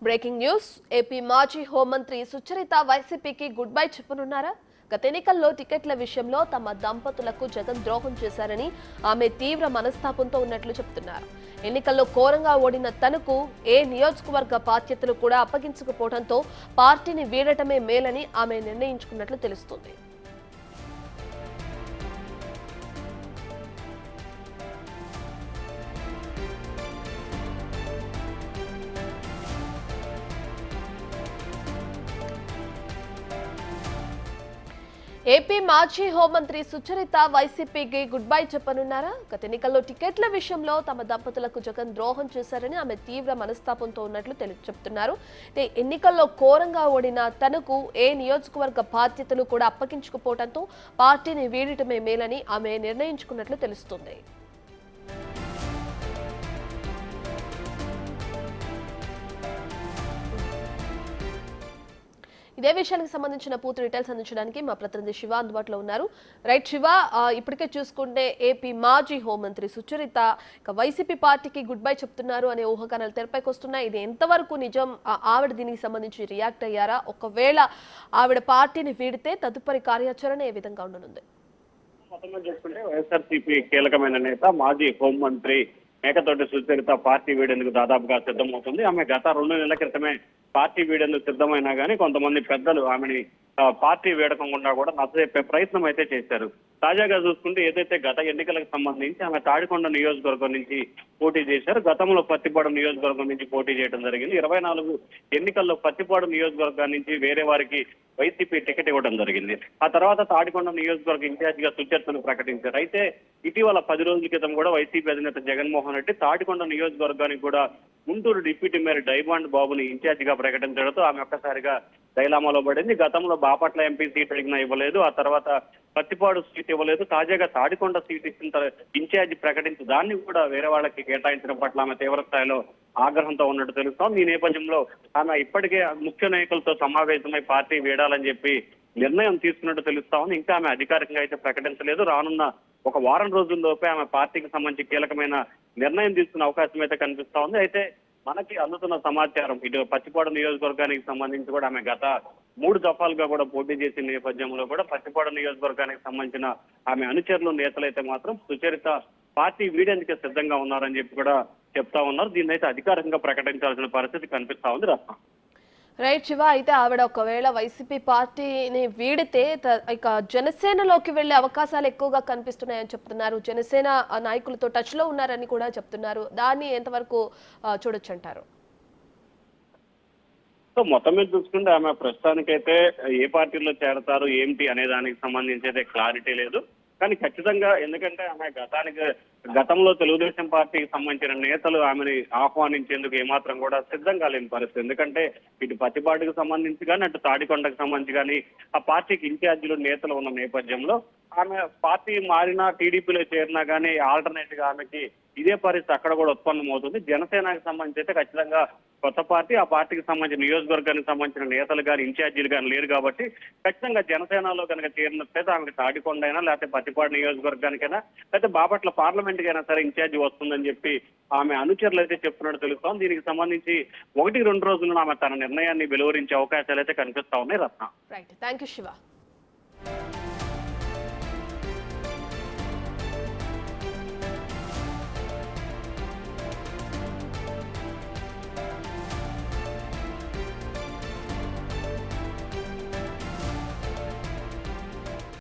Breaking news AP మాజీ హోంమంత్రి సుచరిత వైసీపీకి గుడ్ బై చెప్పనున్నారా? గత ఎన్నికల్లో టికెట్ల విషయంలో తమ దంపతులకు జగన్ ద్రోహం చేశారని ఆమె తీవ్ర మనస్తాపంతో ఉన్నట్లు చెప్తున్నారు. ఎన్నికల్లో ఘోరంగా ఓడిన తనకు ఏ నియోజకవర్గ బాధ్యతలు కూడా అప్పగించకపోవడంతో పార్టీని వీడటమే మేలని ఆమె నిర్ణయించుకున్నట్లు తెలుస్తుంది. ఏపీ మాజీ హోంమంత్రి సుచరిత వైసీపీకి గుడ్ బై చెప్పనున్నారా? గత ఎన్నికల్లో టికెట్ల విషయంలో తమ దంపతులకు జగన్ ద్రోహం చేశారని ఆమె తీవ్ర మనస్తాపంతో ఉన్నట్లు చెప్తున్నారు. ఎన్నికల్లో ఘోరంగా ఓడిన తనకు ఏ నియోజకవర్గ బాధ్యతలు కూడా అప్పగించకపోవడంతో పార్టీని వీడటమే మేలని ఆమె నిర్ణయించుకున్నట్లు తెలుస్తుంది. ఇదే విషయానికి సంబంధించిన పూర్తి డీటెయిల్స్ అందించడానికి మా ప్రతినిధి శివ అందుబాటులో ఉన్నారు. రైట్ శివ, ఇప్పటికే చూసుకుంటే ఏపీ మాజీ హోంమంత్రి సుచరిత వైసీపీ పార్టీకి గుడ్ బై చెప్తున్నారు అనే ఊహాగానాలు తెరపైకి వస్తున్నాయి. ఇది ఎంతవరకు నిజం? ఆవిడ దీనికి సంబంధించి రియాక్ట్ అయ్యారా? ఒకవేళ ఆవిడ పార్టీని వీడితే తదుపరి కార్యాచరణ ఏ విధంగా ఉండనుంది? మొత్తంగా చూసుకుంటే వైఎస్ఆర్సీపీ కీలకమైన నేత మాజీ హోంమంత్రి మేకతోటి సుచరిత పార్టీ వీడేందుకు దాదాపుగా సిద్ధమవుతుంది. ఆమె గత 2 నెలల క్రితమే పార్టీ వీడేందుకు సిద్ధమైనా కానీ కొంతమంది పెద్దలు ఆమెని పార్టీ వీడకుండా కూడా నచ్చజెప్పే ప్రయత్నం అయితే చేశారు. తాజాగా చూసుకుంటే ఏదైతే గత ఎన్నికలకు సంబంధించి ఆమె తాడికొండ నియోజకవర్గం నుంచి పోటీ చేశారు. గతంలో పత్తిపాడు నియోజకవర్గం నుంచి పోటీ చేయడం జరిగింది. 24 ఎన్నికల్లో పత్తిపాడు నియోజకవర్గం నుంచి వేరే వారికి వైసీపీ టికెట్ ఇవ్వడం జరిగింది. ఆ తర్వాత తాడికొండ నియోజకవర్గ ఇన్ఛార్జ్ గా సుచరితను ప్రకటించారు. అయితే ఇటీవల 10 రోజుల క్రితం కూడా వైసీపీ అధినేత జగన్మోహన్ రెడ్డి తాడికొండ నియోజకవర్గానికి కూడా గుంటూరు డిప్యూటీ మేయర్ డైమండ్ బాబుని ఇన్ఛార్జ్ గా ప్రకటించడంతో ఆమె ఒక్కసారిగా డైలామాలో పడింది. గతంలో బాపట్ల ఎంపీ సీట్ అడిగినా ఇవ్వలేదు, ఆ తర్వాత పత్తిపాడు సీట్ ఇవ్వలేదు, తాజాగా తాడికొండ సీట్ ఇచ్చిన ఇన్ఛార్జ్ ప్రకటించి దాన్ని కూడా వేరే వాళ్ళకి కేటాయించడం పట్ల ఆమె తీవ్ర స్థాయిలో ఆగ్రహంతో ఉన్నట్టు తెలుస్తోంది. ఈ నేపథ్యంలో ఆమె ఇప్పటికే ముఖ్య నాయకులతో సమావేశమై పార్టీ వీడాలని చెప్పి నిర్ణయం తీసుకున్నట్టు తెలుస్తా ఉంది. ఇంకా ఆమె అధికారికంగా అయితే ప్రకటించలేదు. రానున్న ఒక వారం రోజుల్లోపే ఆమె పార్టీకి సంబంధించి కీలకమైన నిర్ణయం తీసుకునే అవకాశం అయితే కనిపిస్తా ఉంది. అయితే మనకి అందుతున్న సమాచారం ఇటు పత్తిపాడు నియోజకవర్గానికి సంబంధించి కూడా ఆమె గత 3 దఫాలుగా కూడా పోటీ చేసిన నేపథ్యంలో కూడా పత్తిపాడు నియోజకవర్గానికి సంబంధించిన ఆమె అనుచరులు నేతలైతే మాత్రం సుచరిత పార్టీ వీడేందుకే సిద్ధంగా ఉన్నారని చెప్పి కూడా చెప్తా ఉన్నారు. దీన్ని అయితే అధికారికంగా ప్రకటించాల్సిన పరిస్థితి కనిపిస్తా ఉంది. రత్న రైట్ శివ, అయితే ఆవిడ ఒకవేళ వైసీపీ పార్టీని వీడితే ఇక జనసేనలోకి వెళ్లే అవకాశాలు ఎక్కువగా కనిపిస్తున్నాయని చెప్తున్నారు. జనసేన నాయకులతో టచ్ లో ఉన్నారని కూడా చెప్తున్నారు. దాన్ని ఎంతవరకు చూడొచ్చు అంటారు? సో మొత్తం మీద చూసుకుంటే ఆమె ప్రస్తుతానికైతే ఏ పార్టీలో చేరతారు ఏంటి అనే దానికి సంబంధించి అయితే క్లారిటీ లేదు. కానీ ఖచ్చితంగా ఎందుకంటే ఆమె గతంలో తెలుగుదేశం పార్టీకి సంబంధించిన నేతలు ఆమెని ఆహ్వానించేందుకు ఏమాత్రం కూడా సిద్ధంగా లేని పరిస్థితి. ఎందుకంటే ఇటు పత్తిపాటికి సంబంధించి కానీ అటు తాడికొండకు సంబంధించి కానీ ఆ పార్టీకి ఇన్ఛార్జీలు నేతలు ఉన్న నేపథ్యంలో ఆమె పార్టీ మారినా టీడీపీలో చేరినా కానీ ఆల్టర్నేట్ గా ఆమెకి ఇదే పరిస్థితి అక్కడ కూడా ఉత్పన్నం అవుతుంది. జనసేనకు సంబంధించి అయితే ఖచ్చితంగా కొత్త పార్టీ, ఆ పార్టీకి సంబంధించిన నియోజకవర్గానికి సంబంధించిన నేతలు కానీ ఇన్ఛార్జీలు కానీ లేరు కాబట్టి ఖచ్చితంగా జనసేనలో కనుక చేరినట్లయితే ఆమెకి తాడికొండ అయినా లేకపోతే పత్తిపాడు నియోజకవర్గానికైనా లేకపోతే బాపట్ల పార్లమెంట్ కైనా సరే ఇన్ఛార్జి వస్తుందని చెప్పి ఆమె అనుచరులు అయితే చెప్తున్నట్టు తెలుస్తాం. దీనికి సంబంధించి 1-2 రోజుల్లో ఆమె తన నిర్ణయాన్ని వెలువరించే అవకాశాలు అయితే కనిపిస్తా ఉన్నాయి. రత్న రైట్, థ్యాంక్ యూ శివ.